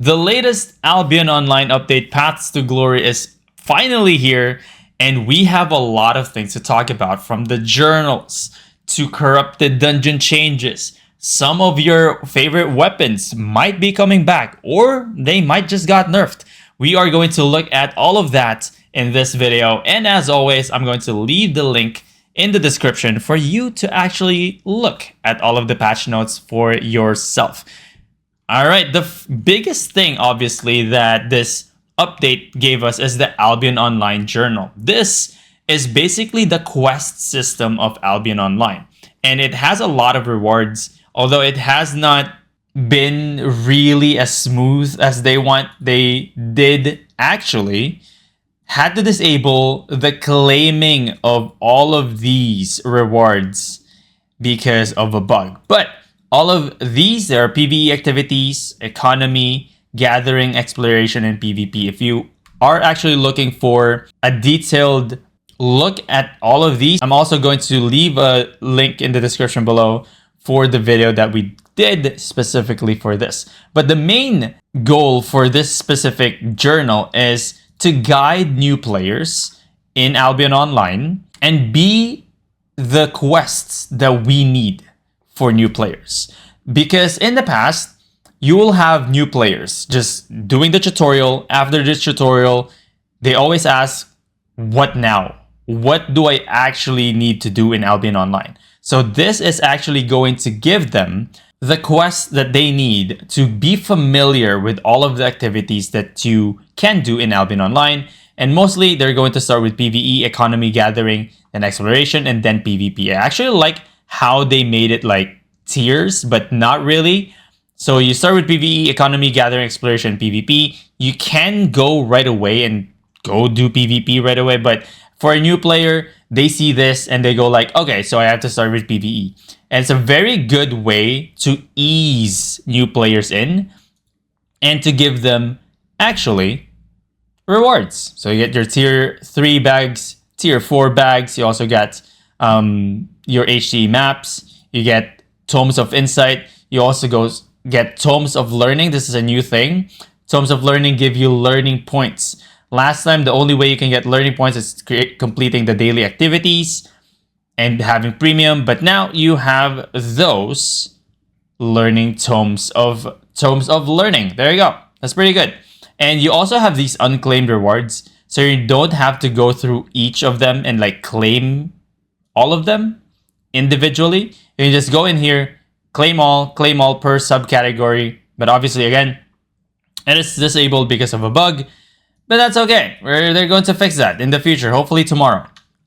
The latest Albion Online update, Paths to Glory, is finally here, and we have a lot of things to talk about, from the journals to corrupted dungeon changes. Some of your favorite weapons might be coming back, or they might just got nerfed. We are going to look at all of that in this video, and as always, I'm going to leave the link in the description for you to actually look at all of the patch notes for yourself. All right, the biggest thing, obviously, that this update gave us is the Albion Online journal. This is basically the quest system of Albion Online, and it has a lot of rewards, although it has not been really as smooth as they did actually had to disable the claiming of all of these rewards because of a bug. But all of these, there are PvE activities, economy, gathering, exploration, and PvP. If you are actually looking for a detailed look at all of these, I'm also going to leave a link in the description below for the video that we did specifically for this. But the main goal for this specific journal is to guide new players in Albion Online and be the quests that we need for new players. Because in the past, you will have new players just doing the tutorial. After this tutorial, they always ask, what now? What do I actually need to do in Albion Online? So this is actually going to give them the quests that they need to be familiar with all of the activities that you can do in Albion Online. And mostly they're going to start with PvE, economy, gathering, then exploration, and then PvP. I actually like how they made it like tiers, but not really. So you start with PvE, economy, gathering, exploration, PvP. You can go right away and go do PvP right away, but for a new player, they see this and they go like, okay, so I have to start with PvE. And it's a very good way to ease new players in and to give them actually rewards. So you get your tier 3 bags, tier 4 bags. You also get your HTE maps. You get Tomes of Insight. You also get Tomes of Learning. This is a new thing. Tomes of Learning give you learning points. Last time, the only way you can get learning points is completing the daily activities and having premium. But now you have those learning tomes of learning. There you go. That's pretty good. And you also have these unclaimed rewards, so you don't have to go through each of them and like claim all of them individually. You can just go in here, claim all per subcategory. But obviously, again, it is disabled because of a bug. But that's okay. They're going to fix that in the future, hopefully tomorrow.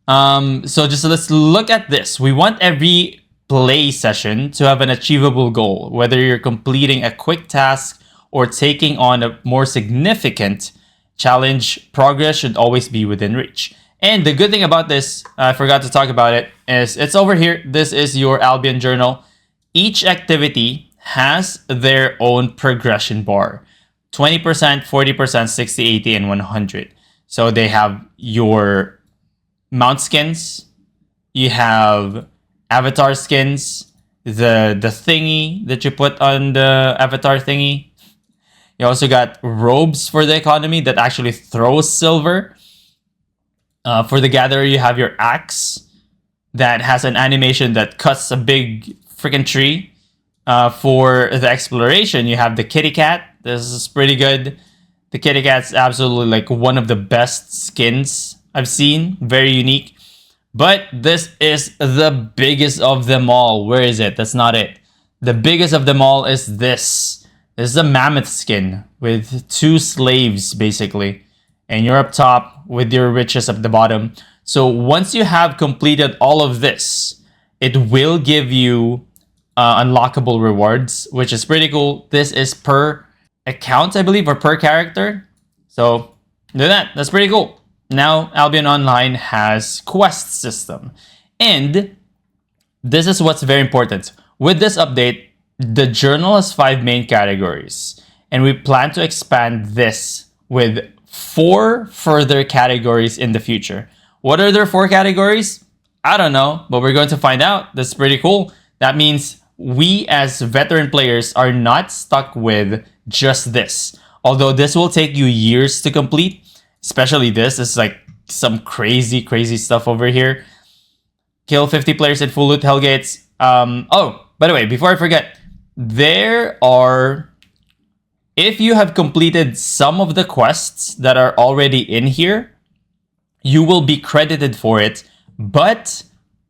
So just let's look at this. We want every play session to have an achievable goal, whether you're completing a quick task or taking on a more significant challenge. Progress should always be within reach. And the good thing about this, I forgot to talk about it, is it's over here. This is your Albion journal. Each activity has their own progression bar. 20%, 40%, 60, 80, and 100. So they have your mount skins, you have avatar skins, the thingy that you put on the avatar thingy. You also got robes for the economy that actually throws silver. For the gatherer, you have your axe that has an animation that cuts a big freaking tree. For the exploration, you have the kitty cat. This is pretty good. The kitty cat's absolutely like one of the best skins I've seen. Very unique. But this is the biggest of them all. Where is it? That's not it. The biggest of them all is this. This is a mammoth skin with 2 slaves, basically. And you're up top with your riches at the bottom. So once you have completed all of this, it will give you unlockable rewards, which is pretty cool. This is per account, I believe, or per character. So do that. That's pretty cool. Now Albion Online has quest system, and this is what's very important. With this update, the journal has 5 main categories, and we plan to expand this with 4 further categories in the future. What are their 4 categories? I don't know, but we're going to find out. That's pretty cool. That means we as veteran players are not stuck with just this. Although this will take you years to complete, especially this. This is like some crazy, crazy stuff over here. Kill 50 players in full loot Hellgates. Oh, by the way, before I forget, if you have completed some of the quests that are already in here, you will be credited for it, but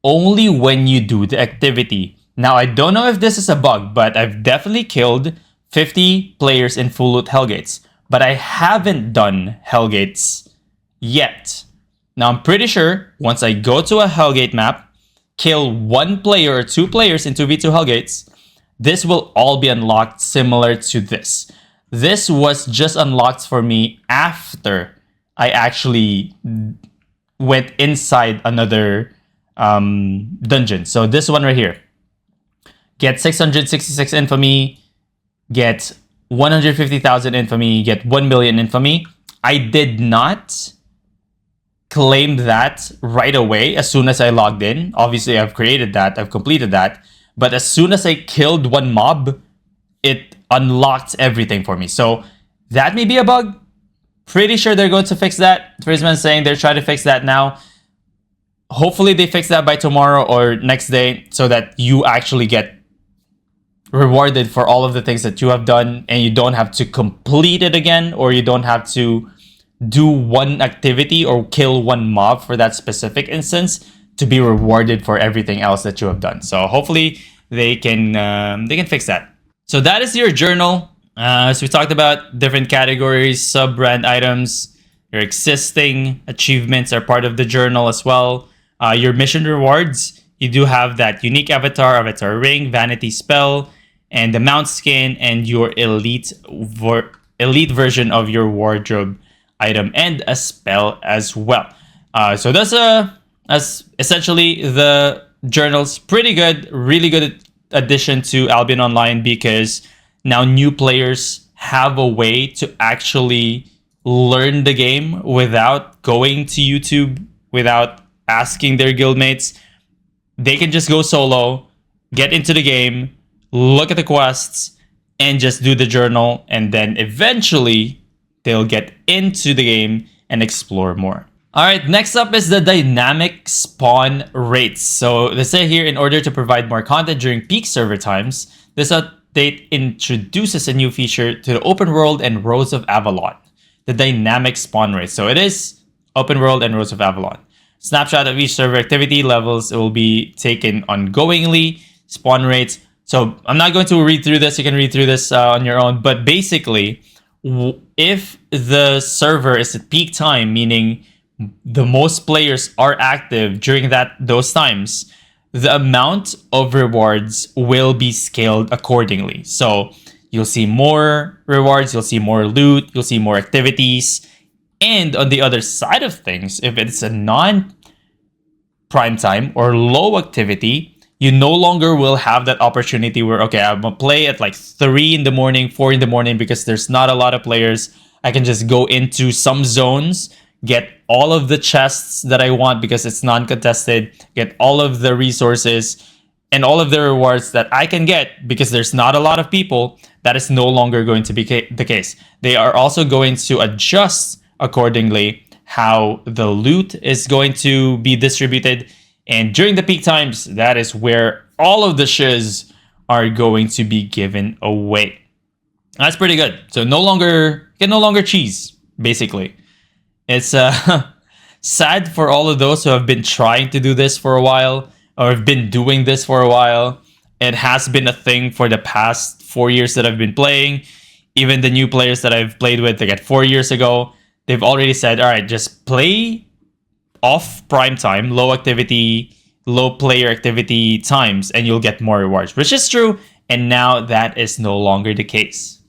only when you do the activity. Now, I don't know if this is a bug, but I've definitely killed 50 players in full loot Hellgates, but I haven't done Hellgates yet. Now, I'm pretty sure once I go to a Hellgate map, kill 1 player or 2 players in 2v2 Hellgates, this will all be unlocked similar to this. This was just unlocked for me after I actually went inside another dungeon. So this one right here. Get 666 infamy, get 150,000 infamy, get 1 million infamy. I did not claim that right away as soon as I logged in. Obviously, I've created that, I've completed that. But as soon as I killed 1 mob, it unlocked everything for me. So that may be a bug. Pretty sure they're going to fix that. Frizman's saying they're trying to fix that now. Hopefully they fix that by tomorrow or next day so that you actually get rewarded for all of the things that you have done and you don't have to complete it again, or you don't have to do one activity or kill 1 mob for that specific instance to be rewarded for everything else that you have done. So hopefully they can fix that. So that is your journal. So we talked about different categories, sub-brand items. Your existing achievements are part of the journal as well. Your mission rewards, you do have that unique avatar ring, vanity spell, and the mount skin, and your elite version of your wardrobe item, and a spell as well. So that's essentially the journals. Pretty good, really good addition to Albion Online, because now new players have a way to actually learn the game without going to YouTube, without asking their guildmates. They can just go solo, get into the game, look at the quests, and just do the journal, and then eventually they'll get into the game and explore more. All right, next up is the dynamic spawn rates. So they say here, in order to provide more content during peak server times, this update introduces a new feature to the open world and Roads of Avalon, the dynamic spawn rate. So it is open world and Roads of Avalon. Snapshot of each server activity levels. It will be taken ongoingly. Spawn rates. So I'm not going to read through this. You can read through this on your own. But basically, if the server is at peak time, meaning the most players are active during those times, the amount of rewards will be scaled accordingly. So you'll see more rewards, you'll see more loot, you'll see more activities. And on the other side of things, if it's a non-prime time or low activity, you no longer will have that opportunity where, okay, I'm gonna play at like 3 in the morning, 4 in the morning, because there's not a lot of players. I can just go into some zones, get all of the chests that I want because it's non-contested, get all of the resources and all of the rewards that I can get because there's not a lot of people. That is no longer going to be the case. They are also going to adjust accordingly how the loot is going to be distributed. And during the peak times, that is where all of the shiz are going to be given away. That's pretty good. So no longer cheese, basically. It's sad for all of those who have been trying to do this for a while, or have been doing this for a while. It has been a thing for the past 4 years that I've been playing. Even the new players that I've played with, like 4 years ago, they've already said, all right, just play off prime time, low activity, low player activity times, and you'll get more rewards, which is true. And now that is no longer the case.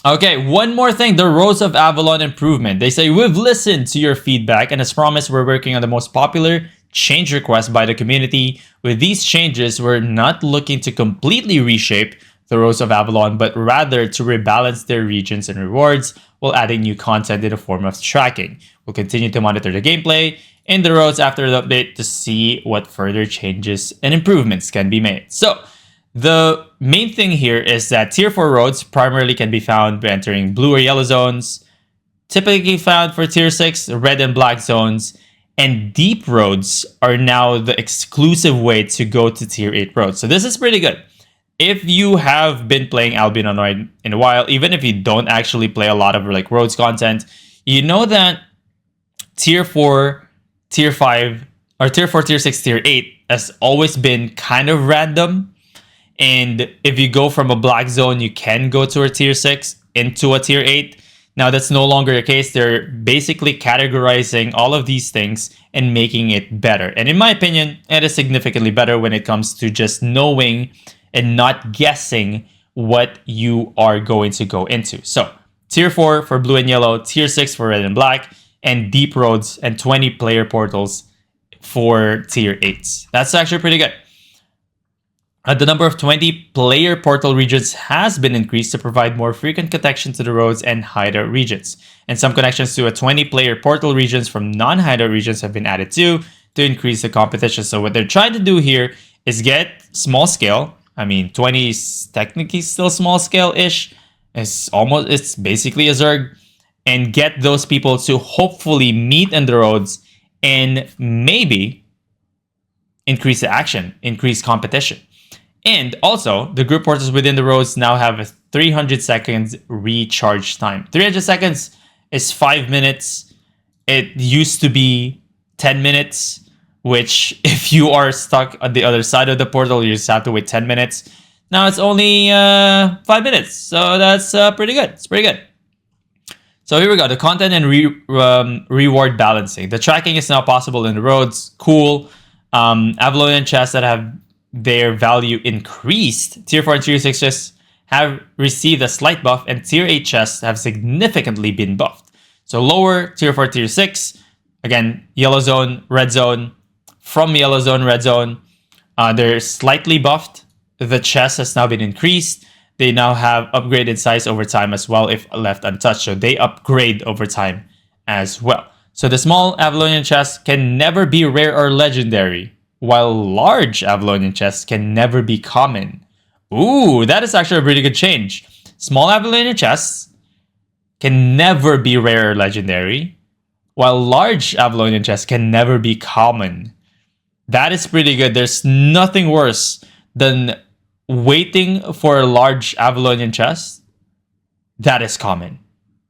Okay, one more thing, the Roads of Avalon improvement. They say, we've listened to your feedback, and as promised, we're working on the most popular change requests by the community. With these changes, we're not looking to completely reshape the Roads of Avalon, but rather to rebalance their regions and rewards while adding new content in the form of tracking. We'll continue to monitor the gameplay in the roads after the update to see what further changes and improvements can be made. So the main thing here is that tier 4 roads primarily can be found by entering blue or yellow zones, typically found for tier 6 red and black zones, and deep roads are now the exclusive way to go to tier 8 roads. So this is pretty good. If you have been playing Albion Online in a while, even if you don't actually play a lot of like roads content, you know that tier 4, tier 5, or tier 4, tier 6, tier 8 has always been kind of random. And if you go from a black zone, you can go to a tier 6 into a tier 8. Now, that's no longer the case. They're basically categorizing all of these things and making it better. And in my opinion, it is significantly better when it comes to just knowing and not guessing what you are going to go into. So, tier 4 for blue and yellow, tier 6 for red and black, and deep roads and 20 player portals for tier 8s. That's actually pretty good. The number of 20 player portal regions has been increased to provide more frequent connection to the roads and hideout regions. And some connections to a 20 player portal regions from non-hideout regions have been added to increase the competition. So what they're trying to do here is get small scale. I mean, 20 is technically still small scale-ish. It's basically a Zerg. And get those people to hopefully meet in the roads and maybe increase the action, increase competition. And also, the group portals within the roads now have a 300 seconds recharge time. 300 seconds is 5 minutes. It used to be 10 minutes, which if you are stuck on the other side of the portal, you just have to wait 10 minutes. Now it's only 5 minutes, so that's pretty good. It's pretty good. So here we go, the content and reward balancing. The tracking is now possible in the roads. Cool. Avalon chests that have their value increased. Tier 4 and Tier 6 chests have received a slight buff, and Tier 8 chests have significantly been buffed. So lower, Tier 4, Tier 6, again, yellow zone, red zone. From yellow zone, red zone, they're slightly buffed. The chest has now been increased. They now have upgraded size over time as well if left untouched. So they upgrade over time as well. So the small Avalonian chests can never be rare or legendary, while large Avalonian chests can never be common. Ooh, that is actually a pretty good change. Small Avalonian chests can never be rare or legendary, while large Avalonian chests can never be common. That is pretty good. There's nothing worse than waiting for a large Avalonian chest that is common.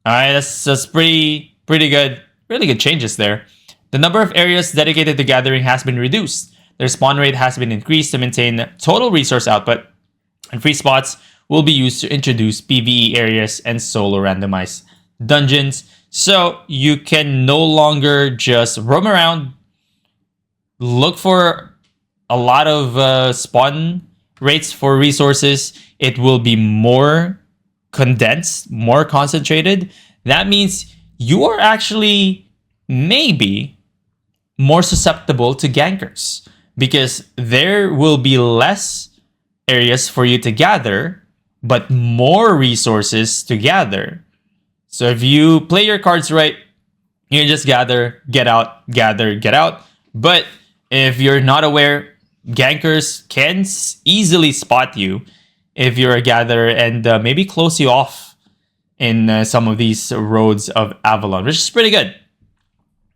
Alright, that's pretty good. Really good changes there. The number of areas dedicated to gathering has been reduced. Their spawn rate has been increased to maintain total resource output, and free spots will be used to introduce PvE areas and solo randomized dungeons. So you can no longer just roam around, look for a lot of spawn rates for resources. It will be more condensed, more concentrated. That means you are actually maybe more susceptible to gankers, because there will be less areas for you to gather, but more resources to gather. So if you play your cards right, you can just gather, get out, gather, get out. But if you're not aware, gankers can easily spot you if you're a gatherer and maybe close you off in some of these roads of Avalon, which is pretty good.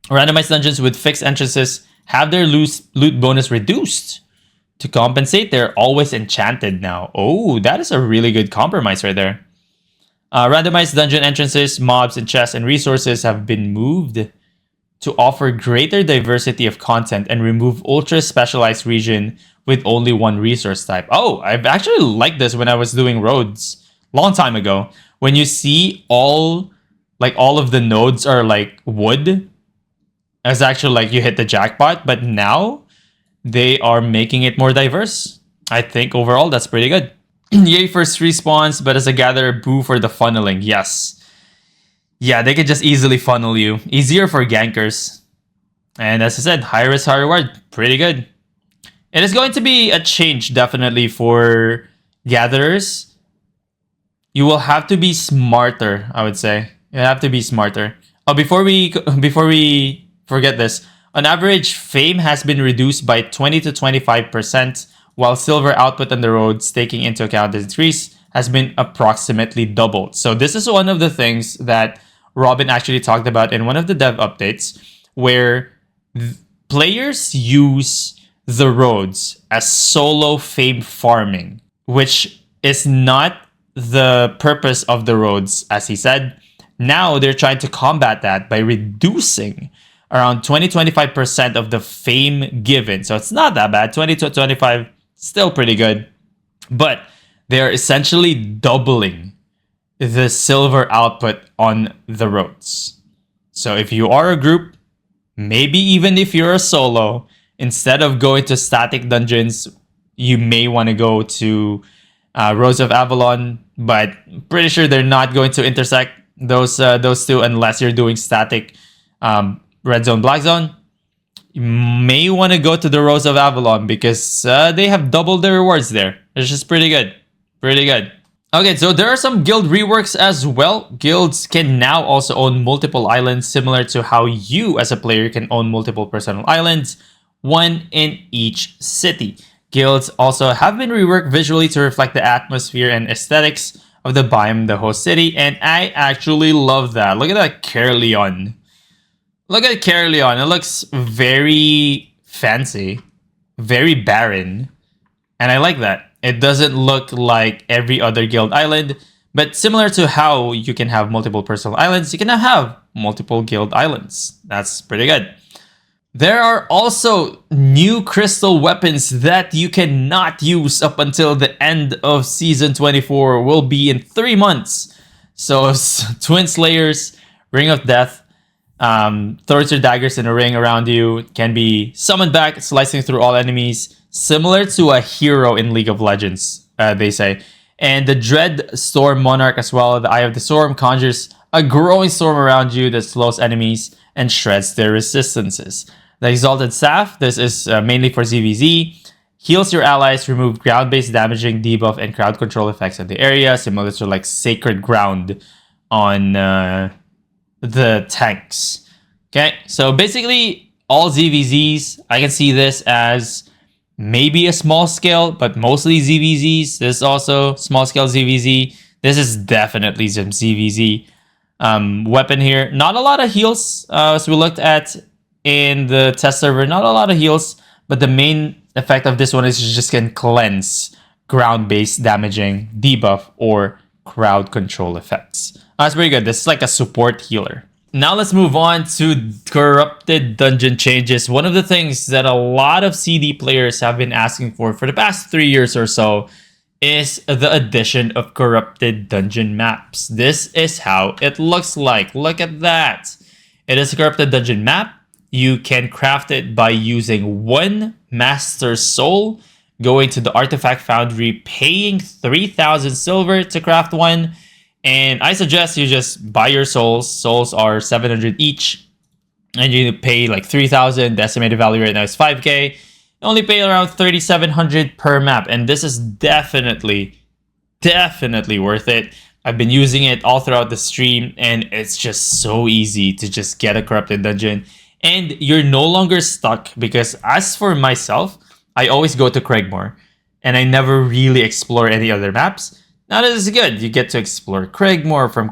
Randomized dungeons with fixed entrances have their loot bonus reduced to compensate. They're always enchanted now. Oh, that is a really good compromise right there. Randomized dungeon entrances, mobs, and chests and resources have been moved to offer greater diversity of content and remove ultra specialized region with only one resource type. Oh, I've actually liked this when I was doing roads long time ago. When you see all of the nodes are like wood, it's actually like you hit the jackpot. But now they are making it more diverse. I think overall that's pretty good. Yay for respawns, but as a gatherer, boo for the funneling. Yes. Yeah, they can just easily funnel you. Easier for gankers. And as I said, high risk, high reward. Pretty good. It is going to be a change definitely for gatherers. You will have to be smarter, I would say. You have to be smarter. Oh, before we forget this, on average, fame has been reduced by 20 to 25%, while silver output on the roads, taking into account the increase, has been approximately doubled. So this is one of the things that Robin actually talked about in one of the dev updates, where players use the roads as solo fame farming, which is not the purpose of the roads, as he said. Now they're trying to combat that by reducing around 20-25% of the fame given. So it's not that bad. 20 to 25, still pretty good. But they're essentially doubling the silver output on the roads. So if you are a group, maybe even if you're a solo, instead of going to static dungeons, you may want to go to Roads of Avalon, but pretty sure they're not going to intersect those two unless you're doing static red zone, black zone. You may want to go to the Roads of Avalon because they have doubled the rewards there. It's just pretty good. Pretty good. Okay, so there are some guild reworks as well. Guilds can now also own multiple islands, similar to how you as a player can own multiple personal islands, one in each city. Guilds also have been reworked visually to reflect the atmosphere and aesthetics of the biome, the host city, and I actually love that. Look at that Caerleon. Look at Caerleon. It looks very fancy, very barren, and I like that. It doesn't look like every other guild island, but similar to how you can have multiple personal islands, you can have multiple guild islands. That's pretty good. There are also new crystal weapons that you cannot use up until the end of Season 24. Will be in 3 months. So Twin Slayers, Ring of Death, throws your daggers in a ring around you, can be summoned back, slicing through all enemies, similar to a hero in League of Legends, they say. And the Dread Storm Monarch as well, the Eye of the Storm, conjures a growing storm around you that slows enemies and shreds their resistances. The Exalted Staff, this is mainly for ZVZ, heals your allies, remove ground-based damaging, debuff, and crowd control effects in the area, similar to like Sacred Ground on the tanks. Okay, so basically all ZVZs, I can see this as maybe a small scale, but mostly ZVZs. This is also small scale ZVZ. This is definitely some ZVZ weapon here. Not a lot of heals, as we looked at in the test server. Not a lot of heals, but the main effect of this one is you just can cleanse ground-based damaging, debuff, or crowd control effects. That's pretty good. This is like a support healer. Now let's move on to corrupted dungeon changes. One of the things that a lot of CD players have been asking for the past 3 years or so is the addition of corrupted dungeon maps. This is how it looks like. Look at that. It is a corrupted dungeon map. You can craft it by using 1 master soul, going to the artifact foundry, paying 3,000 silver to craft one. And I suggest you just buy your souls. Souls are 700 each. And you pay like 3,000. The estimated value right now is 5k. You only pay around 3,700 per map. And this is definitely worth it. I've been using it all throughout the stream. And it's just so easy to just get a corrupted dungeon. And you're no longer stuck. Because as for myself, I always go to Craigmore. And I never really explore any other maps. Now this is good. You get to explore Craigmore from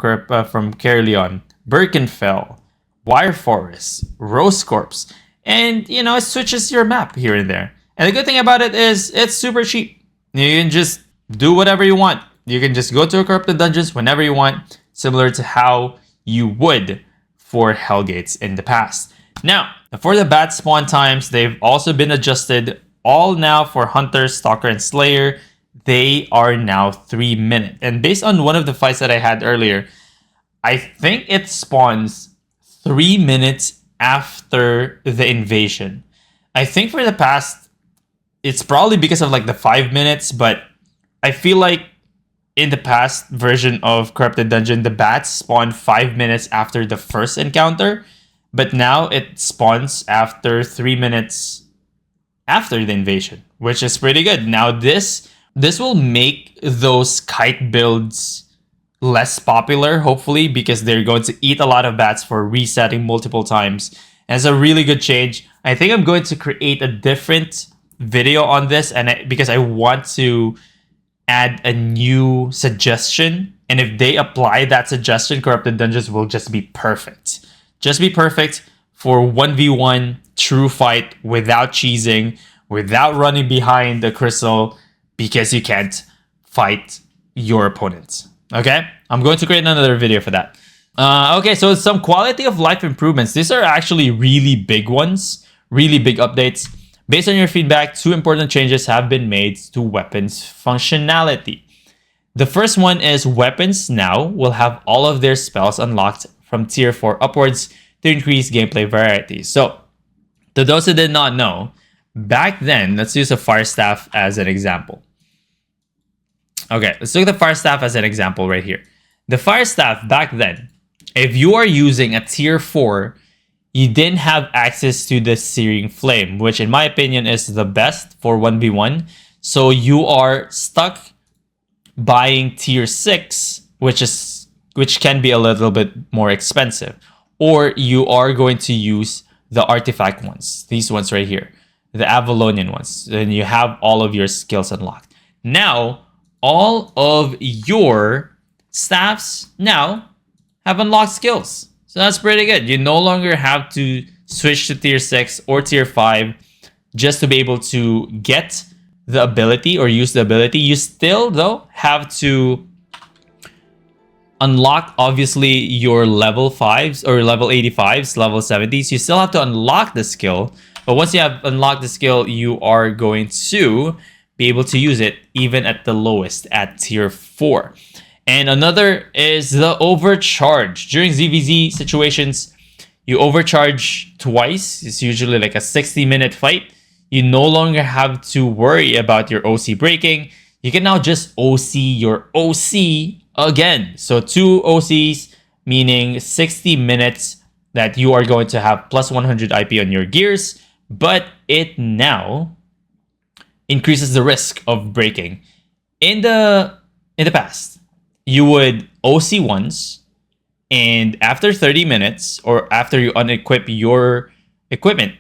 Caerleon, Birkenfell, Wire Forest, Rose Corpse, and you know, it switches your map here and there. And the good thing about it is it's super cheap. You can just do whatever you want. You can just go to corrupted dungeons whenever you want, similar to how you would for Hellgates in the past. Now, for the bat spawn times, they've also been adjusted. All now for Hunter, Stalker, and Slayer. They are now 3 minutes. And based on one of the fights that I had earlier, I think it spawns 3 minutes after the invasion. I think for the past, it's probably because of like the 5 minutes, but I feel like in the past version of Corrupted Dungeon, the bats spawn 5 minutes after the first encounter, but now it spawns after 3 minutes after the invasion, which is pretty good. Now this will make those kite builds less popular, hopefully, because they're going to eat a lot of bats for resetting multiple times. And it's a really good change. I think I'm going to create a different video on this, and because I want to add a new suggestion, and if they apply that suggestion, corrupted dungeons will just be perfect. Just be perfect for 1v1 true fight without cheesing, without running behind the crystal because you can't fight your opponent. Okay, I'm going to create another video for that. Okay, so some quality of life improvements. These are actually really big ones, really big updates. Based on your feedback, 2 important changes have been made to weapons functionality. The first one is weapons now will have all of their spells unlocked from tier 4 upwards to increase gameplay variety. So, to those who did not know, back then, let's use a fire staff as an example. Okay, let's look at the fire staff as an example right here. The fire staff back then, if you are using a tier 4, you didn't have access to the Searing Flame, which in my opinion is the best for 1v1. So you are stuck buying tier 6, which can be a little bit more expensive. Or you are going to use the artifact ones, these ones right here, the Avalonian ones. Then you have all of your skills unlocked. Now, all of your staffs now have unlocked skills. So that's pretty good. You no longer have to switch to tier 6 or tier 5 just to be able to get the ability or use the ability. You still, though, have to unlock, obviously, your level 5s or level 85s, level 70s. You still have to unlock the skill. But once you have unlocked the skill, you are going to be able to use it even at the lowest at tier 4. And another is the overcharge. During ZVZ situations, you overcharge twice. It's usually like a 60-minute fight. You no longer have to worry about your OC breaking. You can now just OC your OC again. So 2 OCs, meaning 60 minutes that you are going to have plus 100 IP on your gears. But it now increases the risk of breaking. In the past, you would OC once, and after 30 minutes, or after you unequip your equipment,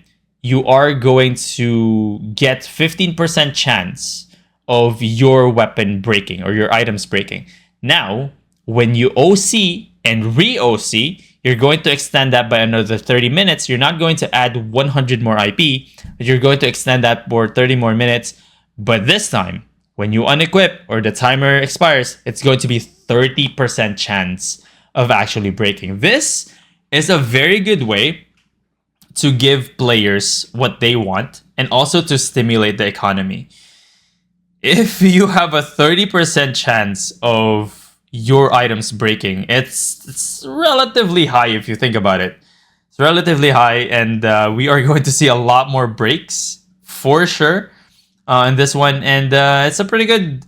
you are going to get 15% chance of your weapon breaking or your items breaking. Now, when you OC and re-OC, you're going to extend that by another 30 minutes. You're not going to add 100 more IP, but you're going to extend that for 30 more minutes. But this time, when you unequip or the timer expires, it's going to be 30% chance of actually breaking. This is a very good way to give players what they want and also to stimulate the economy. If you have a 30% chance of your items breaking, it's relatively high if you think about it. It's relatively high, and we are going to see a lot more breaks for sure in this one. And it's a pretty good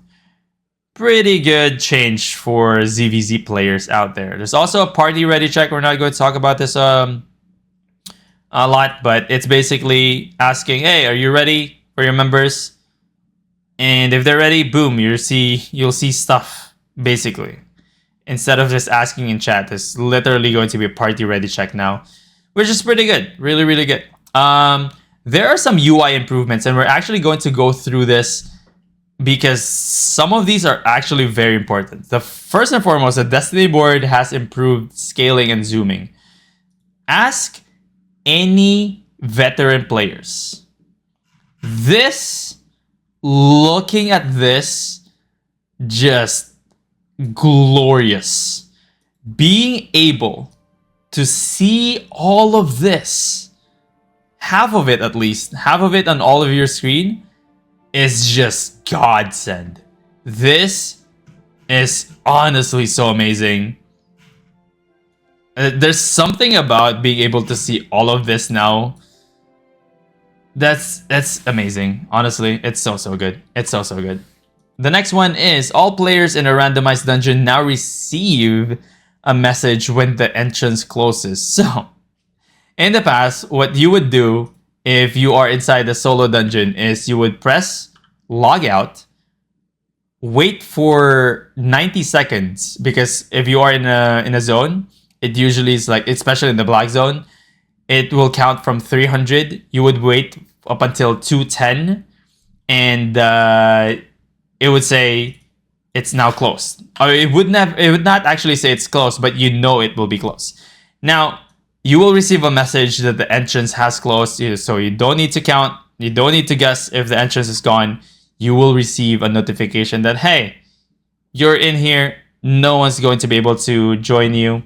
change for ZVZ players out there. There's also a party ready check. We're not going to talk about this a lot, but it's basically asking, hey, are you ready for your members? And if they're ready, boom, you'll see stuff, basically. Instead of just asking in chat, there's literally going to be a party ready check now, which is pretty good. Really, really good. There are some UI improvements, and we're actually going to go through this because some of these are actually very important. The first and foremost, the Destiny board has improved scaling and zooming. Ask any veteran players. Looking at this, just glorious. Being able to see all of this, half of it at least, half of it on all of your screen, is just godsend. This is honestly so amazing. There's something about being able to see all of this now. That's amazing. Honestly, it's so good. It's so good. The next one is all players in a randomized dungeon now receive a message when the entrance closes. So, in the past, what you would do if you are inside the solo dungeon is you would press log out, wait for 90 seconds, because if you are in a zone, it usually is like, especially in the black zone, it will count from 300. You would wait up until 210, and it would say it's now closed. Or it would not actually say it's closed, but you know it will be closed. Now, you will receive a message that the entrance has closed, so you don't need to count, you don't need to guess if the entrance is gone. You will receive a notification that, hey, you're in here, no one's going to be able to join you,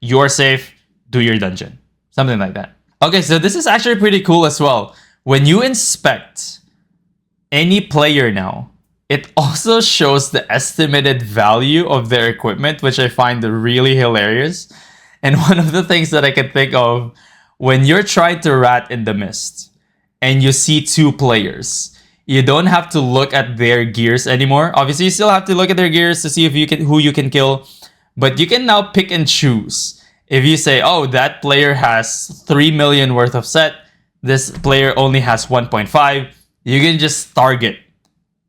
you're safe, do your dungeon. Something like that. Okay, so this is actually pretty cool as well. When you inspect any player now, it also shows the estimated value of their equipment, which I find really hilarious. And one of the things that I can think of, when you're trying to rat in the mist and you see two players, you don't have to look at their gears anymore. Obviously, you still have to look at their gears to see if you can who you can kill, but you can now pick and choose. If you say, oh, that player has 3 million worth of set, this player only has 1.5, you can just target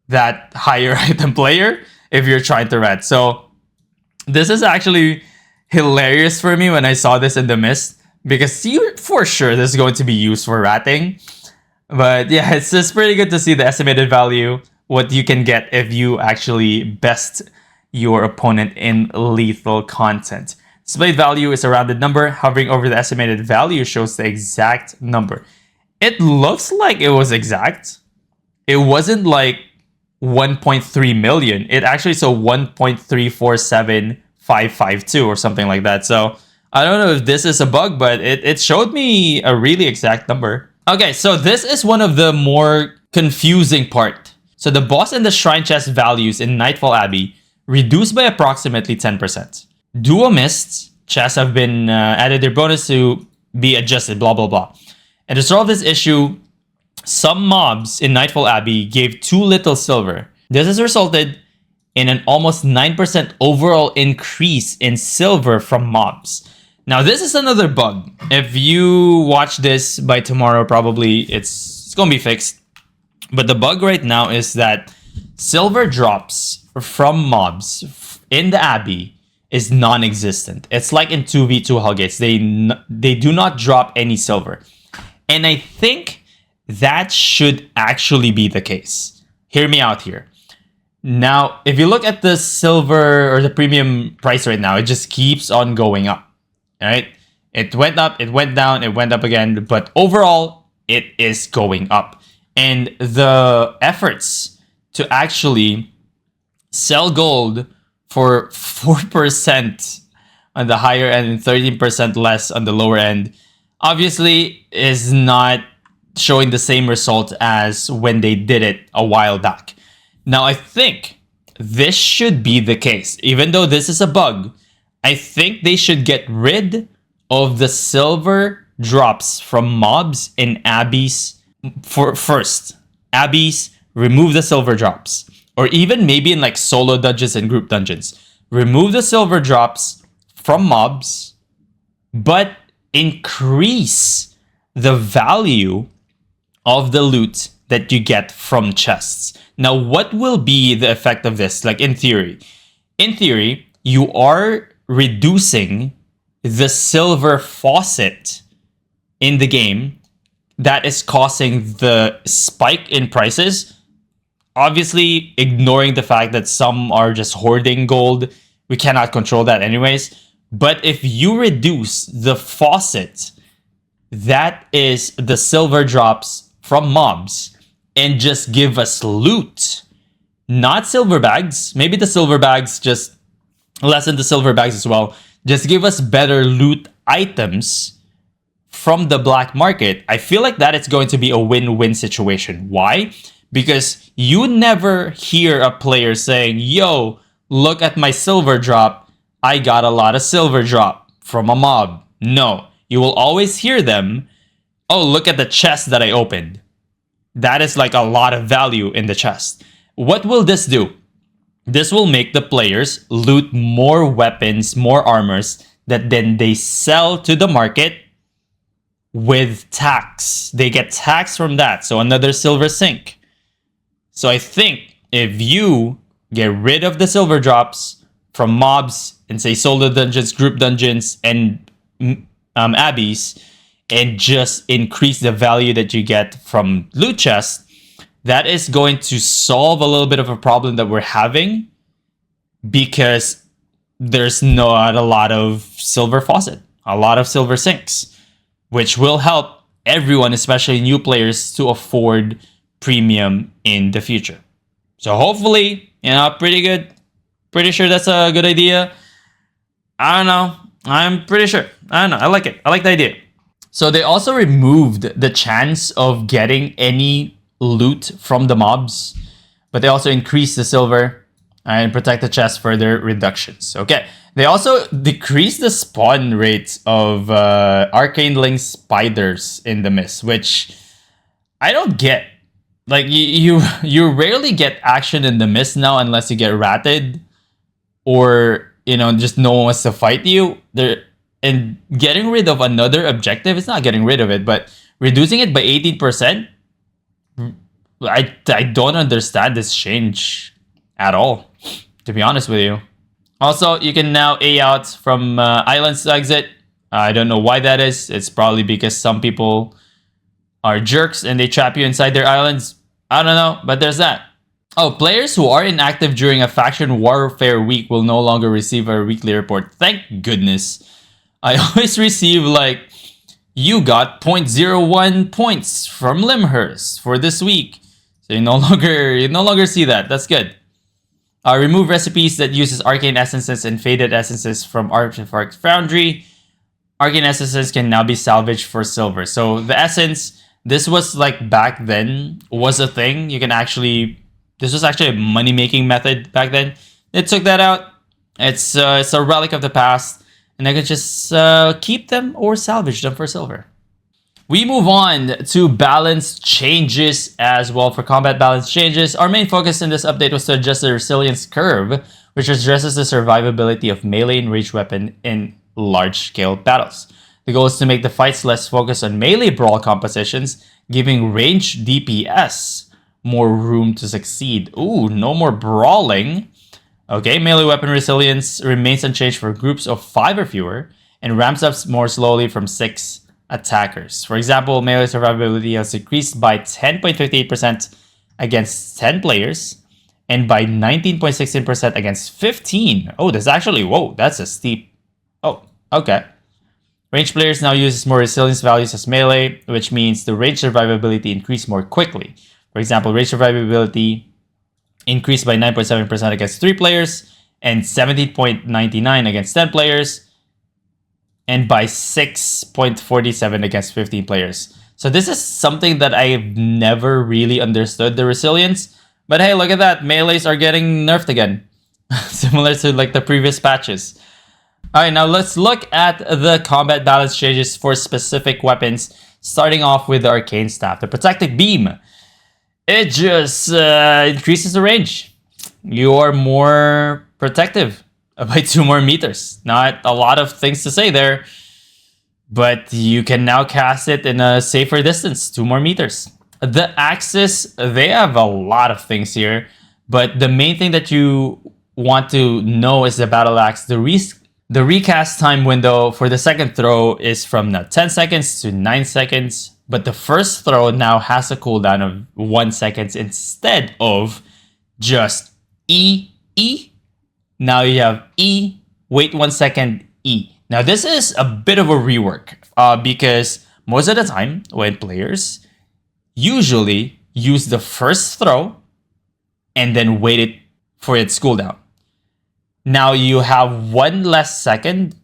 that higher item player if you're trying to rat. So this is actually hilarious for me when I saw this in the mist, because for sure this is going to be used for ratting. But yeah, it's just pretty good to see the estimated value, what you can get if you actually best your opponent in lethal content. Displayed value is a rounded number. Hovering over the estimated value shows the exact number. It looks like it was exact. It wasn't like 1.3 million. It actually saw 1.347552 or something like that. So I don't know if this is a bug, but it showed me a really exact number. Okay, so this is one of the more confusing part. So the boss and the shrine chest values in Nightfall Abbey reduced by approximately 10%. Duo Mists chests have been added their bonus to be adjusted, blah, blah, blah. And to solve this issue, some mobs in Nightfall Abbey gave too little silver. This has resulted in an almost 9% overall increase in silver from mobs. Now, this is another bug. If you watch this by tomorrow, probably it's going to be fixed. But the bug right now is that silver drops from mobs in the Abbey is non-existent. It's like in 2v2 Hellgates. They do not drop any silver. And I think that should actually be the case. Hear me out here. Now, if you look at the silver or the premium price right now, it just keeps on going up. All right? It went up, it went down, it went up again. But overall, it is going up. And the efforts to actually sell gold for 4% on the higher end and 13% less on the lower end obviously is not showing the same result as when they did it a while back. Now, I think this should be the case. Even though this is a bug, I think they should get rid of the silver drops from mobs in Abbeys first. Abbeys, remove the silver drops. Or even maybe in like solo dungeons and group dungeons. Remove the silver drops from mobs, but increase the value of the loot that you get from chests. Now, what will be the effect of this? Like in theory? In theory, you are reducing the silver faucet in the game that is causing the spike in prices. Obviously, ignoring the fact that some are just hoarding gold. We cannot control that anyways. But if you reduce the faucet, that is the silver drops from mobs, and just give us loot, not silver bags. Maybe the silver bags, just lessen the silver bags as well. Just give us better loot items from the black market. I feel like that it's going to be a win-win situation. Why? Because you never hear a player saying, yo, look at my silver drop. I got a lot of silver drop from a mob. No, you will always hear them, oh, look at the chest that I opened. That is like a lot of value in the chest. What will this do? This will make the players loot more weapons, more armors that then they sell to the market with tax. They get tax from that. So another silver sink. So I think if you get rid of the silver drops from mobs and say solo dungeons, group dungeons, and abbeys, and just increase the value that you get from loot chests, that is going to solve a little bit of a problem that we're having because there's not a lot of silver faucet, a lot of silver sinks, which will help everyone, especially new players, to afford premium in the future. So hopefully, pretty good. Pretty sure that's a good idea. I don't know. I'm pretty sure. I don't know. I like it. I like the idea. So they also removed the chance of getting any loot from the mobs, but they also increased the silver and protect the chest further reductions. Okay. They also decreased the spawn rate of arcane link spiders in the mist, which I don't get. Like you rarely get action in the mist now unless you get ratted or just no one wants to fight you. And getting rid of another objective, it's not getting rid of it, but reducing it by 18%, I don't understand this change at all, to be honest with you. Also, you can now A out from islands to exit. I don't know why that is. It's probably because some people are jerks and they trap you inside their islands. I don't know, but there's that. Oh, players who are inactive during a faction warfare week will no longer receive a weekly report. Thank goodness. I always receive you got 0.01 points from Limhurst for this week. So you no longer see that. That's good. Remove recipes that uses arcane essences and faded essences from Artifact Foundry. Arcane essences can now be salvaged for silver. So the essence, this was back then was a thing. This was actually a money-making method back then. They took that out. It's a relic of the past. And I could just keep them or salvage them for silver. We move on to balance changes as well. For combat balance changes, our main focus in this update was to adjust the resilience curve, which addresses the survivability of melee and ranged weapon in large-scale battles. The goal is to make the fights less focused on melee brawl compositions, giving ranged DPS more room to succeed. Ooh, no more brawling. Okay, melee weapon resilience remains unchanged for groups of 5 or fewer and ramps up more slowly from 6 attackers. For example, melee survivability has increased by 10.58% against 10 players and by 19.16% against 15. Oh, that's a steep. Oh, okay. Ranged players now use more resilience values as melee, which means the range survivability increased more quickly. For example, range survivability increased by 9.7% against 3 players and 17.99 against 10 players and by 6.47 against 15 players. So this is something that I've never really understood, the resilience. But hey, look at that. Melees are getting nerfed again. Similar to the previous patches. Alright, now let's look at the combat balance changes for specific weapons, starting off with the Arcane Staff. The Protective Beam. It just increases the range. You are more protective by 2 more meters. Not a lot of things to say there, but you can now cast it in a safer distance, 2 more meters. The Axis, they have a lot of things here, but the main thing that you want to know is the Battle Axe. The recast time window for the second throw is from 10 seconds to 9 seconds. But the first throw now has a cooldown of 1 second instead of just E. Now you have E, wait 1 second, E. Now this is a bit of a rework because most of the time when players usually use the first throw and then wait it for its cooldown. Now you have 1 less second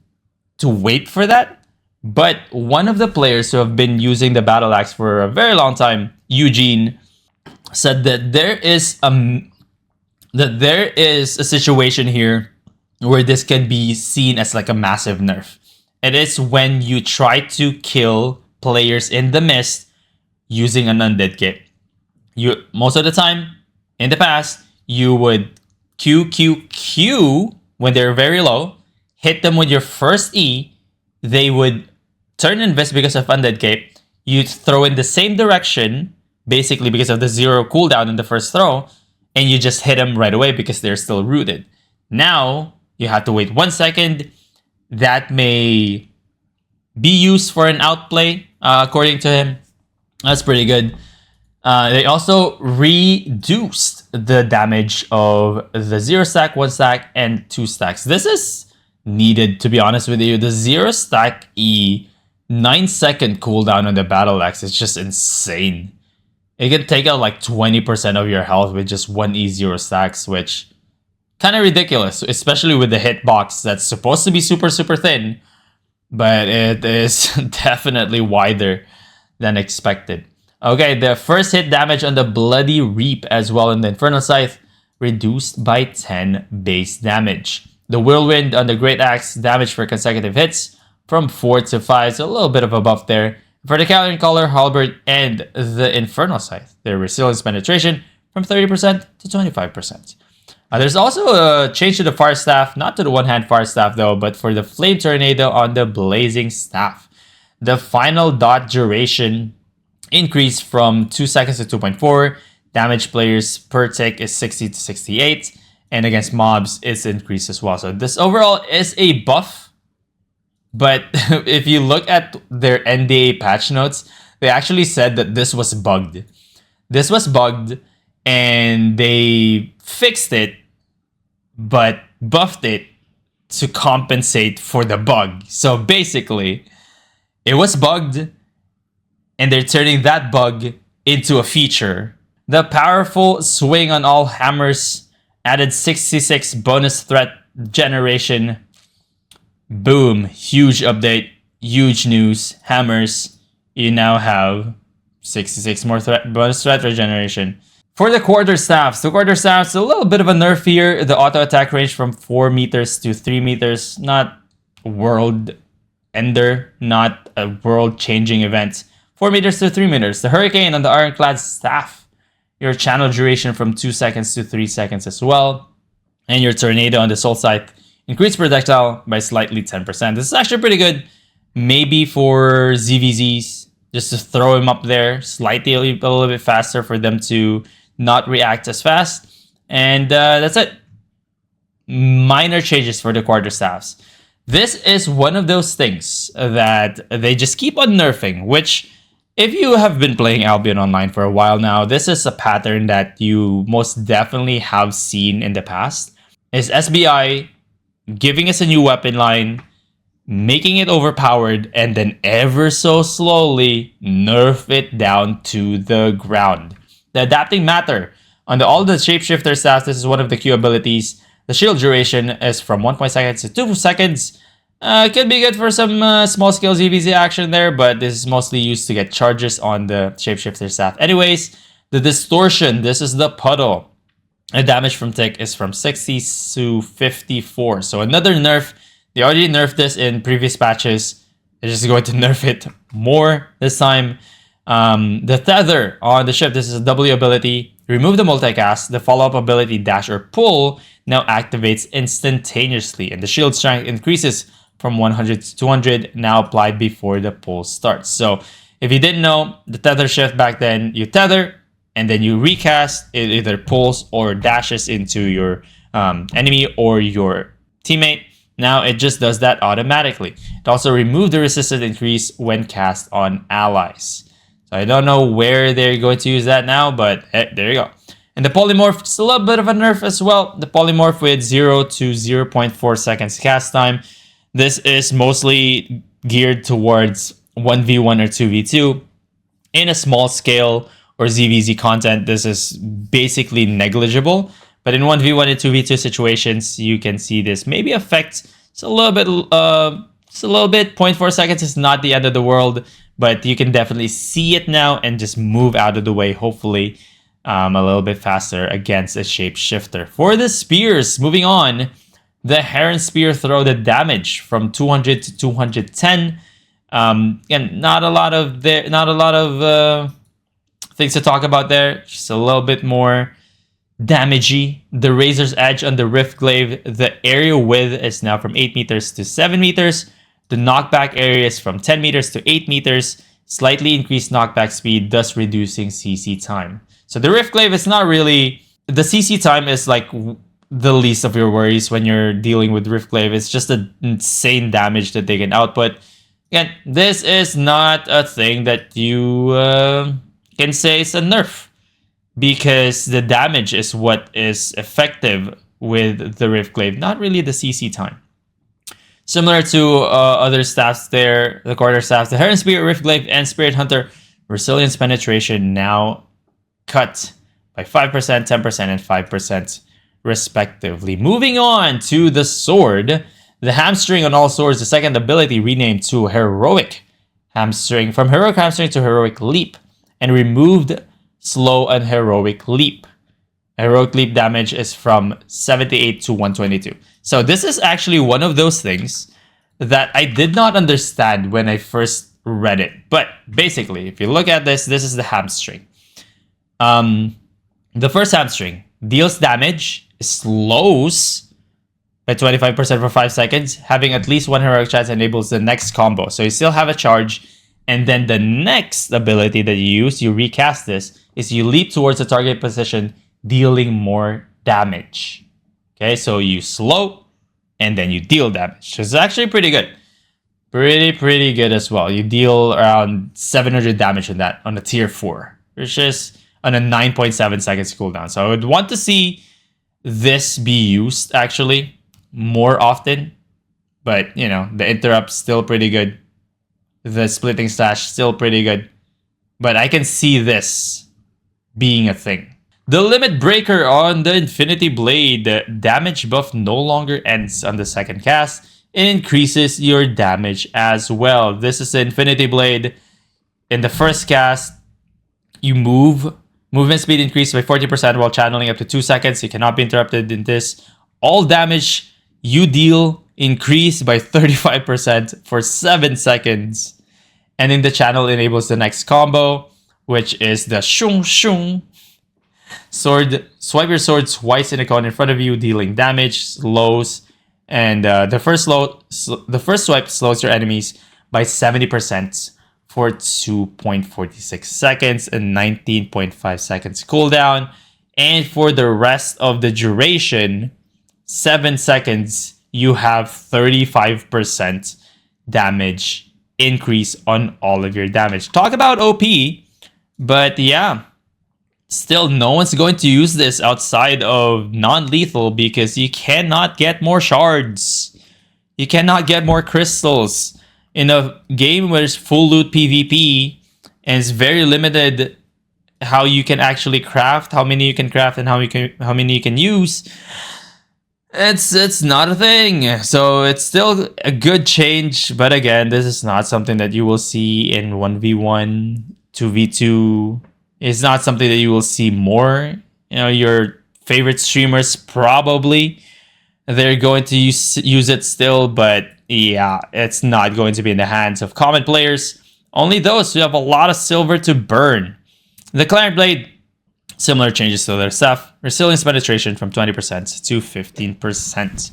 to wait for that. But one of the players who have been using the Battle Axe for a very long time, Eugene, said that there is a situation here where this can be seen as a massive nerf. It is when you try to kill players in the mist using an undead kit. Most of the time, in the past, you would Q when they're very low, hit them with your first E, they would turn invest because of Undead Cape. You throw in the same direction, basically because of the 0 cooldown in the first throw, and you just hit them right away because they're still rooted. Now, you have to wait 1 second. That may be used for an outplay, according to him. That's pretty good. They also reduced the damage of the 0 stack, 1 stack, and 2 stacks. This is needed, to be honest with you. The 0 stack E 9-second cooldown on the battle axe is just insane. It can take out like 20% of your health with just one E0 stacks, which kind of ridiculous, especially with the hitbox that's supposed to be super, super thin, but it is definitely wider than expected. Okay, the first hit damage on the Bloody Reap as well in the Infernal Scythe reduced by 10 base damage. The Whirlwind on the Great Axe damage for consecutive hits from 4 to 5, so a little bit of a buff there. For the Calian Collar, Halberd, and the Infernal Scythe, their Resilience Penetration from 30% to 25%. There's also a change to the Fire Staff, not to the one-hand Fire Staff though, but for the Flame Tornado on the Blazing Staff. The final dot duration increased from 2 seconds to 2.4. Damage players per tick is 60 to 68. And against mobs, it's increased as well. So this overall is a buff. But if you look at their NDA patch notes, they actually said that this was bugged. This was bugged and they fixed it, but buffed it to compensate for the bug. So basically, it was bugged and they're turning that bug into a feature. The powerful swing on all hammers added 66 bonus threat generation. Boom, huge update, huge news. Hammers, you now have 66 more bonus threat regeneration. For the Quarterstaffs, a little bit of a nerf here. The auto attack range from 4 meters to 3 meters. Not world ender, not a world changing event. 4 meters to 3 meters. The Hurricane on the Ironclad Staff, your channel duration from 2 seconds to 3 seconds as well. And your Tornado on the Soul Scythe, increased projectile by slightly 10%. This is actually pretty good. Maybe for ZVZs, just to throw him up there slightly a little bit faster for them to not react as fast. And that's it. Minor changes for the Quarterstaffs. This is one of those things that they just keep on nerfing, which if you have been playing Albion Online for a while now, this is a pattern that you most definitely have seen in the past. Is SBI giving us a new weapon line, making it overpowered, and then ever so slowly nerf it down to the ground. The Adapting Matter. On all the Shapeshifter staffs, this is one of the Q abilities. The shield duration is from 1 seconds to 2 seconds. Could be good for some small scale ZVZ action there, but this is mostly used to get charges on the Shapeshifter staff. Anyways, the Distortion. This is the Puddle. The damage from tick is from 60 to 54. So another nerf. They already nerfed this in previous patches. They're just going to nerf it more this time. The Tether on the ship. This is a W ability. Remove the multicast. The follow-up ability Dash or Pull now activates instantaneously. And the shield strength increases from 100 to 200, now applied before the pull starts. So if you didn't know, the Tether shift back then, you tether, and then you recast. It either pulls or dashes into your enemy or your teammate. Now it just does that automatically. It also removed the resistance increase when cast on allies. So I don't know where they're going to use that now, but there you go. And the Polymorph, just a little bit of a nerf as well. The Polymorph with 0 to 0.4 seconds cast time. This is mostly geared towards 1v1 or 2v2. In a small scale or ZVZ content, this is basically negligible. But in 1v1 and 2v2 situations, you can see this maybe affect it's a little bit. 0.4 seconds is not the end of the world, but you can definitely see it now and just move out of the way, hopefully a little bit faster against a Shapeshifter. For the spears, moving on, the Heron Spear throw the damage from 200 to 210. Again, not a lot of things to talk about there. Just a little bit more damagey. The Razor's Edge on the Rift Glaive, the area width is now from 8 meters to 7 meters. The knockback area is from 10 meters to 8 meters. Slightly increased knockback speed, thus reducing CC time. So the Rift Glaive is not really... The CC time is like the least of your worries when you're dealing with Rift Glaive. It's just an insane damage that they can output. Again, this is not a thing that you can say it's a nerf because the damage is what is effective with the Riftglaive, not really the CC time. Similar to other staffs there, the Quarterstaffs, the Heron Spirit, Riftglaive, and Spirit Hunter, Resilience Penetration now cut by 5%, 10%, and 5% respectively. Moving on to the sword, the Hamstring on all swords, the second ability renamed to Heroic Hamstring, from Heroic Hamstring to Heroic Leap, and removed Slow and Heroic Leap. Heroic Leap damage is from 78 to 122. So this is actually one of those things that I did not understand when I first read it. But basically, if you look at this, this is the Hamstring. The first Hamstring deals damage, slows by 25% for 5 seconds, having at least one heroic chance enables the next combo. So you still have a charge, and then the next ability that you use, you recast this, is you leap towards the target position, dealing more damage. Okay, so you slow, and then you deal damage. So it's actually pretty good. Pretty good as well. You deal around 700 damage in that on a tier 4, which is on a 9.7 seconds cooldown. So I would want to see this be used actually more often. But, you know, the interrupt's still pretty good. The splitting slash still pretty good. But I can see this being a thing. The limit breaker on the Infinity Blade, damage buff no longer ends on the second cast. It increases your damage as well. This is the Infinity Blade. In the first cast, you move. Movement speed increased by 40% while channeling up to 2 seconds. You cannot be interrupted in this. All damage you deal increase by 35% for 7 seconds. And in the channel enables the next combo, which is the shung shung. Sword, swipe your sword twice in a cone in front of you, dealing damage, slows, and the first swipe slows your enemies by 70% for 2.46 seconds and 19.5 seconds cooldown. And for the rest of the duration, 7 seconds, you have 35% damage increase on all of your damage. Talk about OP, but yeah. Still, no one's going to use this outside of non-lethal because you cannot get more shards. You cannot get more crystals. In a game where it's full loot PvP and it's very limited how you can actually craft, how many you can craft, and how many you can use, it's not a thing. So it's still a good change, but again, this is not something that you will see in 1v1, 2v2. It's not something that you will see more. You know, your favorite streamers probably, they're going to use it still, but yeah, it's not going to be in the hands of common players. Only those who have a lot of silver to burn. The Clarent Blade, similar changes to their stuff. Resilience penetration from 20% to 15%.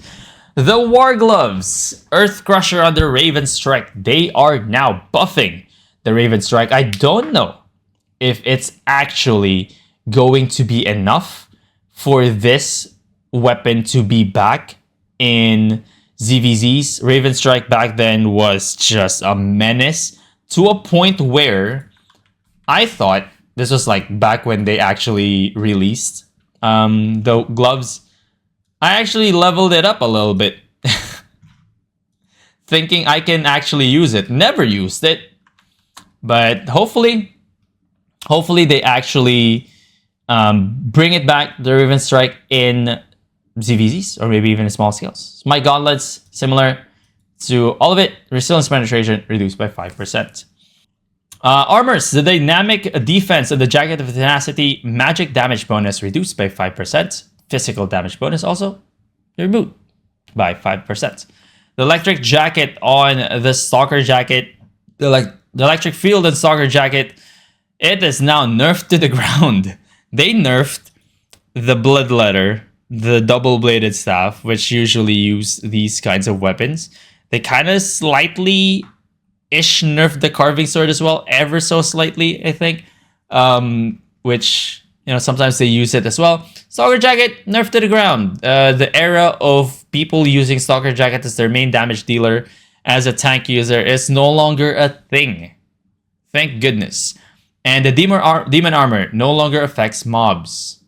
The War Gloves, Earth Crusher under Raven Strike, they are now buffing the Raven Strike. I don't know if it's actually going to be enough for this weapon to be back in ZVZs. Raven Strike back then was just a menace to a point where I thought this was like back when they actually released the gloves. I actually leveled it up a little bit thinking I can actually use it. Never used it, but hopefully they actually bring it back, the Raven Strike, in ZVZs, or maybe even in small scales. My gauntlets, similar to all of it, resilience penetration reduced by 5%. Armors, the dynamic defense of the Jacket of Tenacity, magic damage bonus reduced by 5%. Physical damage bonus also removed by 5%. The electric jacket on the Stalker Jacket, the electric field and Stalker Jacket, it is now nerfed to the ground. They nerfed the Bloodletter, the double-bladed staff, which usually use these kinds of weapons. They kind of slightly-ish nerfed the carving sword as well, ever so slightly, I think. Which, you know, sometimes they use it as well. Stalker Jacket, nerfed to the ground. The era of people using Stalker Jacket as their main damage dealer as a tank user is no longer a thing. Thank goodness. And the demon armor no longer affects mobs.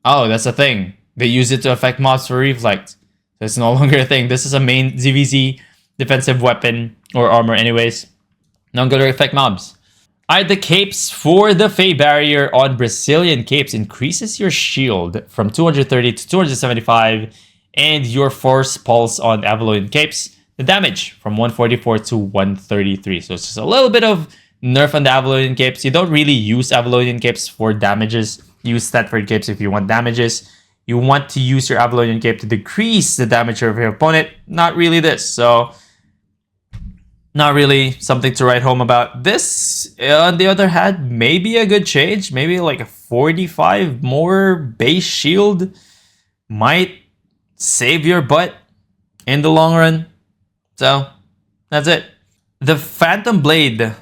Oh, that's a thing. They use it to affect mobs for reflect. So it's no longer a thing. This is a main ZVZ defensive weapon or armor anyways. No longer affect mobs. Alright, the capes for the Fey Barrier on Brazilian capes increases your shield from 230 to 275 and your force pulse on Avalon capes, the damage from 144 to 133. So it's just a little bit of nerf on the Avalon capes. You don't really use Avalon capes for damages. Use Statford capes if you want damages. You want to use your Avalon cape to decrease the damage of your opponent. Not really this. So not really something to write home about. This, on the other hand, maybe a good change. Maybe like a 45 more base shield might save your butt in the long run. So that's it. The Phantom Blade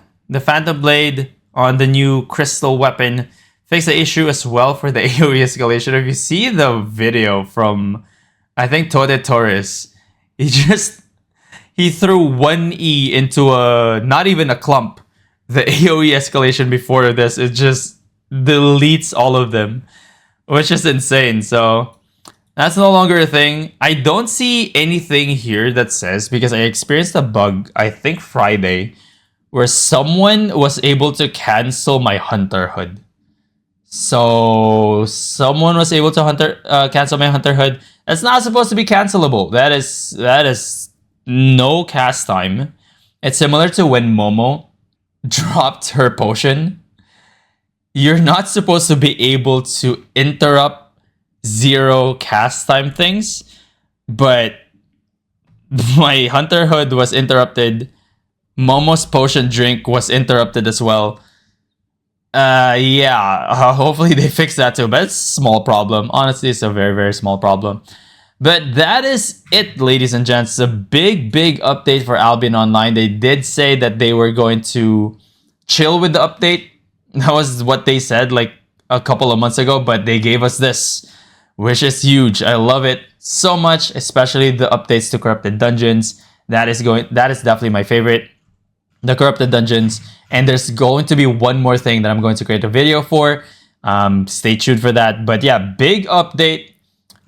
on the new crystal weapon fixed the issue as well for the AoE escalation. If you see the video from, I think, Tode Torres, he threw 1E into not even a clump. The AoE escalation before this, it just deletes all of them, which is insane. So that's no longer a thing. I don't see anything here that says, because I experienced a bug, I think Friday, where someone was able to cancel my Hunterhood. So someone was able to cancel my Hunterhood. That's not supposed to be cancelable. That is no cast time. It's similar to when Momo dropped her potion. You're not supposed to be able to interrupt 0 cast time things, but my Hunterhood was interrupted. Momo's potion drink was interrupted as well. Hopefully they fix that too, but it's a small problem. Honestly, it's a very, very small problem. But that is it, ladies and gents. A big, big update for Albion Online. They did say that they were going to chill with the update. That was what they said like a couple of months ago, but they gave us this, which is huge. I love it so much, especially the updates to Corrupted Dungeons. That is definitely my favorite. The Corrupted Dungeons. And there's going to be one more thing that I'm going to create a video for. Stay tuned for that. But yeah, big update.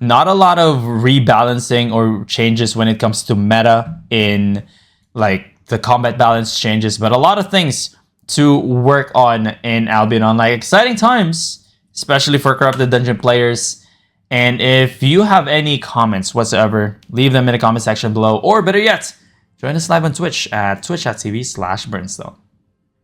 Not a lot of rebalancing or changes when it comes to meta in like the combat balance changes, but a lot of things to work on in Albion Online. Exciting times, especially for Corrupted Dungeon players. And if you have any comments whatsoever, leave them in the comment section below, or better yet, join us live on Twitch at twitch.tv/Burnstone.